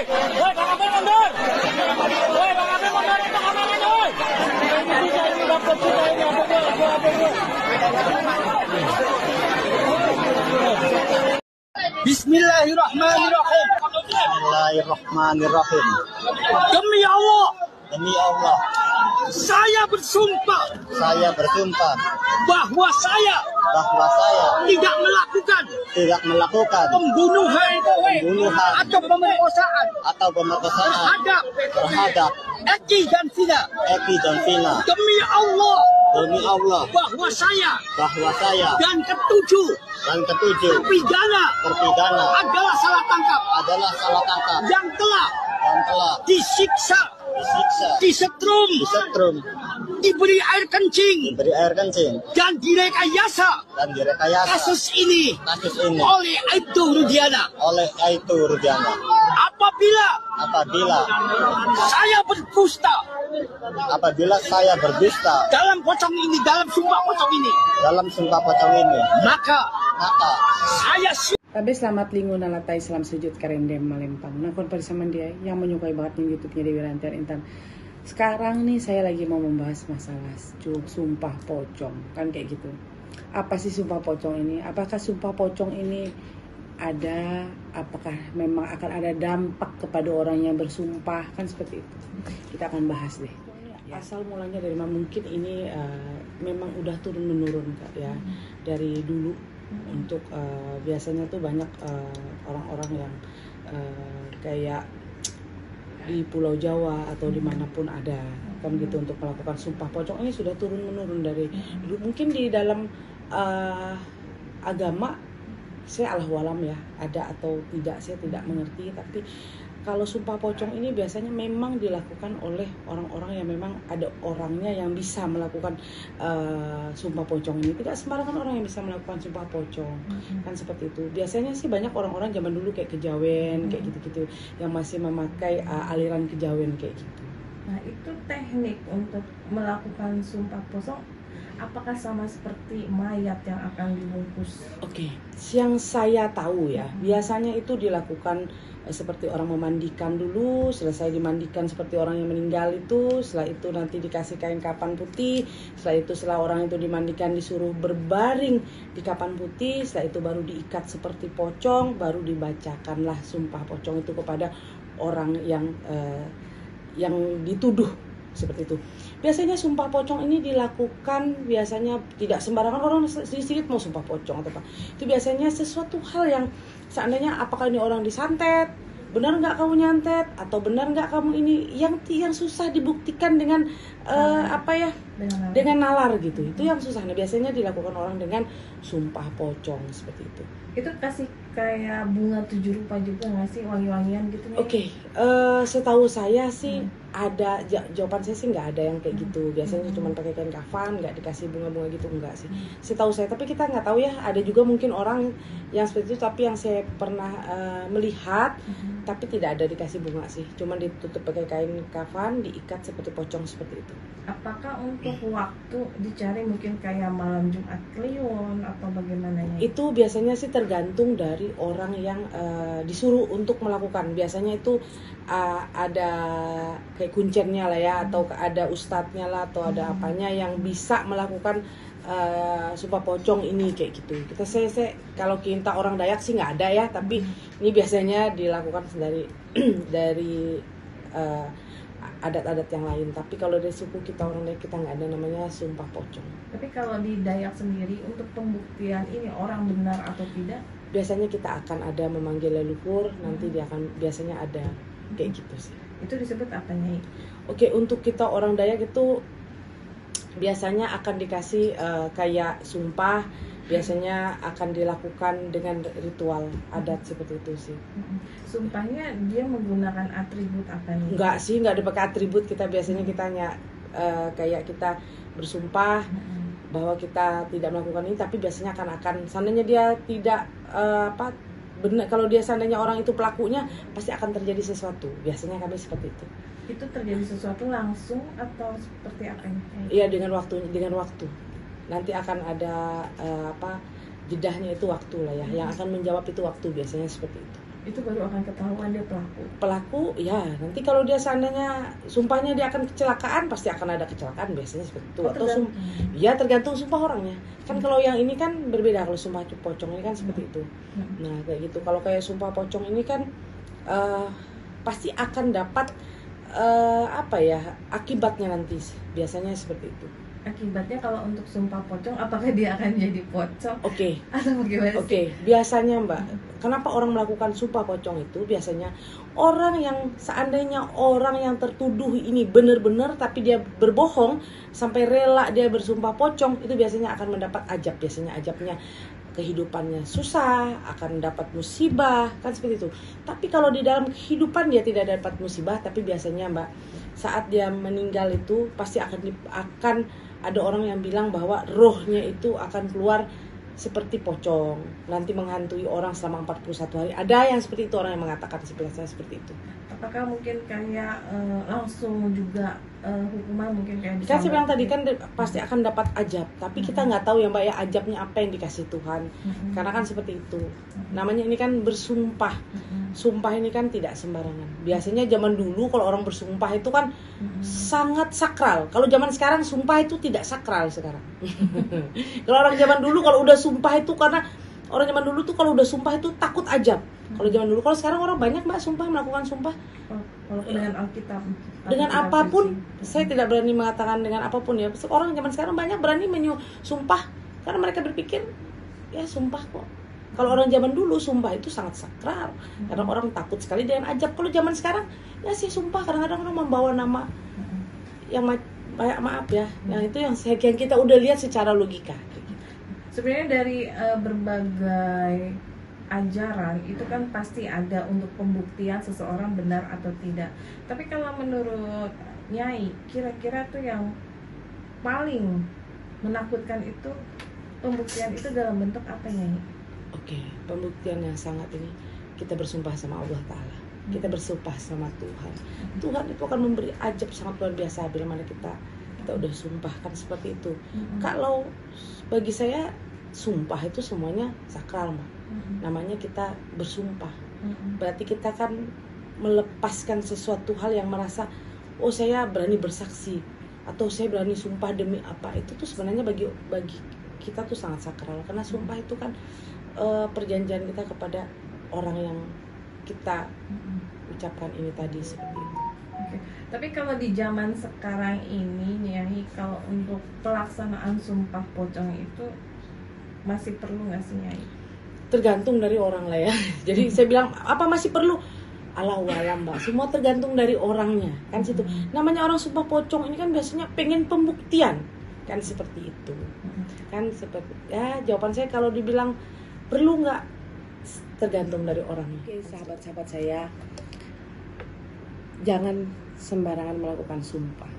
woi. Woi, Bang Abel mundur. Woi, Bang Abel mundur itu kameranya, woi. Ini dapat kita ini apa gua. Bismillahirrahmanirrahim. Bismillahirrahmanirrahim. Demi Allah, Demi Allah, saya bersumpah bahwa saya tidak melakukan pembunuhan atau pemerkosaan terhadap Eki dan Vina. Demi Allah, bahwa saya dan ketujuh terpidana adalah salah tangkap yang telah disiksa, disetrum, diberi air kencing dan direkayasa kasus ini oleh Aibtu Rudiana. Apabila saya berdusta dalam sumpah pocong ini, maka saya Tabe selamat linggo na latay selam sujud karendem malempang. Nakon persamaan dia yang menyukai banget nih YouTube-nya Dewi Rantian Intan. Sekarang nih saya lagi mau membahas masalah sumpah pocong. Kan kayak gitu. Apa sih sumpah pocong ini? Apakah sumpah pocong ini ada? Apakah memang akan ada dampak kepada orang yang bersumpah? Kan seperti itu. Kita akan bahas deh. Asal mulanya dari mana? Mungkin ini memang udah turun menurun Kak ya. Dari dulu. Untuk biasanya tuh banyak orang-orang yang kayak di Pulau Jawa atau dimanapun ada kan gitu untuk melakukan sumpah pocong. Ini sudah turun menurun dari dulu. Mungkin di dalam agama saya Allahualam ya, ada atau tidak saya tidak mengerti, tapi kalau sumpah pocong ini biasanya memang dilakukan oleh orang-orang yang memang ada orangnya yang bisa melakukan sumpah pocong ini. Tidak sembarangan orang yang bisa melakukan sumpah pocong. Kan seperti itu. Biasanya sih banyak orang-orang zaman dulu kayak kejawen, kayak gitu-gitu, yang masih memakai aliran kejawen kayak gitu. Nah, itu teknik untuk melakukan sumpah pocong apakah sama seperti mayat yang akan dibungkus? Oke, yang saya tahu ya, biasanya itu dilakukan seperti orang memandikan dulu, selesai dimandikan seperti orang yang meninggal itu, setelah itu nanti dikasih kain kapan putih, setelah orang itu dimandikan disuruh berbaring di kapan putih, setelah itu baru diikat seperti pocong, baru dibacakanlah sumpah pocong itu kepada orang yang dituduh. Seperti itu. Biasanya sumpah pocong ini dilakukan biasanya tidak sembarangan orang sedikit mau sumpah pocong atau apa. Itu biasanya sesuatu hal yang seandainya apakah ini orang disantet, benar nggak kamu nyantet atau benar nggak kamu ini yang susah dibuktikan dengan dengan nalar gitu. Itu yang susah. Nah, biasanya dilakukan orang dengan sumpah pocong seperti itu. Itu kasih kayak bunga 7 rupa juga nggak sih, wangi-wangian gitu? Oke, setahu saya sih ada, jawaban saya sih nggak ada yang kayak gitu. Biasanya cuma pakai kain kafan, nggak dikasih bunga-bunga gitu, enggak sih. Setahu saya, tapi kita nggak tahu ya. Ada juga mungkin orang yang seperti itu, tapi yang saya pernah melihat, tapi tidak ada dikasih bunga sih. Cuma ditutup pakai kain kafan, diikat seperti pocong seperti itu. Apakah untuk waktu dicari mungkin kayak malam Jumat Kliwon atau bagaimana ya? Itu biasanya sih tergantung dari orang yang disuruh untuk melakukan. Biasanya itu ada kayak kuncennya lah ya, atau ada ustadznya lah, atau ada apanya yang bisa melakukan sumpah pocong ini kayak gitu. Saya kalau kita orang Dayak sih nggak ada ya, tapi ini biasanya dilakukan dari adat-adat yang lain. Tapi kalau dari suku kita orang Dayak, kita nggak ada namanya sumpah pocong. Tapi kalau di Dayak sendiri untuk pembuktian ini orang benar atau tidak, biasanya kita akan ada memanggil leluhur, nanti dia akan biasanya ada kayak gitu sih. Itu disebut apa Nyai? Oke, untuk kita orang Dayak itu biasanya akan dikasih kayak sumpah, biasanya akan dilakukan dengan ritual adat seperti itu sih. Sumpahnya dia menggunakan atribut apa nih? Enggak sih, enggak ada pakai atribut. Kita biasanya kayak kita bersumpah bahwa kita tidak melakukan ini, tapi biasanya akan seandainya dia tidak benar, kalau dia seandainya orang itu pelakunya, pasti akan terjadi sesuatu. Biasanya kami seperti itu. Itu terjadi sesuatu langsung atau seperti apa ini? Iya, dengan waktu. Nanti akan ada jedahnya itu waktu lah ya. Yang akan menjawab itu waktu, biasanya seperti itu. Itu baru akan ketahuan dia pelaku. Ya nanti kalau dia seandainya sumpahnya dia akan kecelakaan, pasti akan ada kecelakaan biasanya seperti itu. Atau ya tergantung sumpah orangnya kan. Kalau yang ini kan berbeda, kalau sumpah pocong ini kan seperti itu. Nah kayak gitu. Kalau kayak sumpah pocong ini kan pasti akan dapat akibatnya nanti, biasanya seperti itu. Akibatnya kalau untuk sumpah pocong, apakah dia akan jadi pocong? Oke. Atau bagaimana sih? Oke, biasanya Mbak, kenapa orang melakukan sumpah pocong itu? Biasanya orang yang seandainya orang yang tertuduh ini benar-benar tapi dia berbohong sampai rela dia bersumpah pocong, itu biasanya akan mendapat ajab. Biasanya ajabnya kehidupannya susah, akan dapat musibah, kan seperti itu. Tapi kalau di dalam kehidupan dia tidak dapat musibah, tapi biasanya Mbak, saat dia meninggal itu pasti akan ada orang yang bilang bahwa rohnya itu akan keluar seperti pocong, nanti menghantui orang selama 41 hari. Ada yang seperti itu, orang yang mengatakan seperti itu. Apakah mungkin kayak langsung juga hukuman mungkin kayak kan saya bilang tadi kan pasti akan dapat ajab, tapi kita nggak tahu ya Mbak ya ajabnya apa yang dikasih Tuhan. Karena kan seperti itu. Namanya ini kan bersumpah. Sumpah ini kan tidak sembarangan. Biasanya zaman dulu kalau orang bersumpah itu kan sangat sakral. Kalau zaman sekarang sumpah itu tidak sakral sekarang. Kalau orang zaman dulu kalau udah sumpah itu, karena orang zaman dulu tuh kalau udah sumpah itu takut ajab. Kalau zaman dulu, kalau sekarang orang banyak Mbak melakukan sumpah. Walaupun dengan Alkitab. Dengan apapun, saya tidak berani mengatakan dengan apapun ya. Orang zaman sekarang banyak berani sumpah karena mereka berpikir ya sumpah kok. Kalau orang zaman dulu sumpah itu sangat sakral karena orang takut sekali dengan ajab. Kalau zaman sekarang ya sih sumpah kadang-kadang orang membawa nama yang maaf ya, yang itu yang kita udah lihat secara logika. Sebenarnya dari berbagai ajaran itu kan pasti ada untuk pembuktian seseorang benar atau tidak. Tapi kalau menurut Nyai, kira-kira tuh yang paling menakutkan itu pembuktian itu dalam bentuk apa Nyai? Oke, pembuktian yang sangat ini kita bersumpah sama Allah Ta'ala. Kita bersumpah sama Tuhan. Tuhan itu akan memberi ajab sangat luar biasa bila mana kita udah sumpah kan seperti itu. Kalau bagi saya sumpah itu semuanya sakral Mbak. Namanya kita bersumpah. Berarti kita kan melepaskan sesuatu hal yang merasa oh saya berani bersaksi atau saya berani sumpah demi apa. Itu tuh sebenarnya bagi kita tuh sangat sakral, karena sumpah itu kan perjanjian kita kepada orang yang kita ucapkan ini tadi seperti itu. Tapi kalau di zaman sekarang ini Nyai, kalau untuk pelaksanaan sumpah pocong itu masih perlu nggak sih Nyai? Tergantung dari orang lah ya. Jadi saya bilang apa masih perlu? Allahu-alam Mbak. Semua tergantung dari orangnya kan situ. Namanya orang sumpah pocong ini kan biasanya pengen pembuktian kan seperti itu. Kan seperti ya jawaban saya kalau dibilang perlu nggak, tergantung dari orangnya. Oke, sahabat-sahabat saya, jangan sembarangan melakukan sumpah.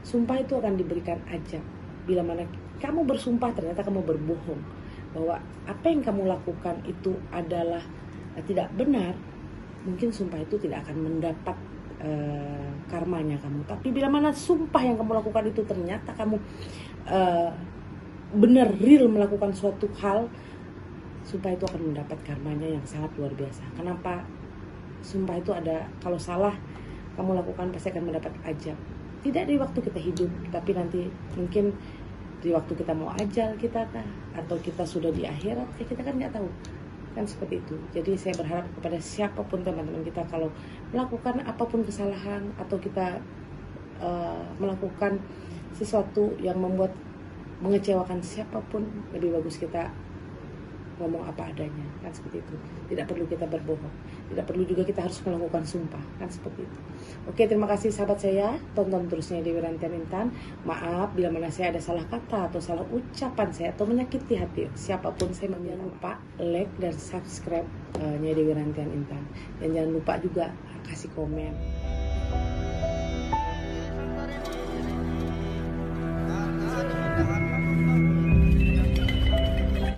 Sumpah itu akan diberikan ajab. Bila mana kamu bersumpah ternyata kamu berbohong bahwa apa yang kamu lakukan itu adalah tidak benar, mungkin sumpah itu tidak akan mendapat karmanya kamu. Tapi bila mana sumpah yang kamu lakukan itu ternyata kamu benar real melakukan suatu hal, sumpah itu akan mendapat karmanya yang sangat luar biasa. Kenapa? Sumpah itu ada, kalau salah kamu lakukan pasti akan mendapat ajab. Tidak di waktu kita hidup, tapi nanti mungkin di waktu kita mau ajal kita kah, atau kita sudah di akhirat, kita kan nggak tahu kan seperti itu. Jadi saya berharap kepada siapapun teman-teman kita, kalau melakukan apapun kesalahan atau kita melakukan sesuatu yang mengecewakan siapapun, lebih bagus kita ngomong apa adanya kan seperti itu. Tidak perlu kita berbohong, tidak perlu juga kita harus melakukan sumpah kan seperti itu. Oke, terima kasih sahabat saya, tonton terusnya Dewi Rantian Intan. Maaf bila mana saya ada salah kata atau salah ucapan saya atau menyakiti hati siapapun, saya jangan lupa like dan subscribe Dewi Rantian Intan, dan jangan lupa juga kasih komen.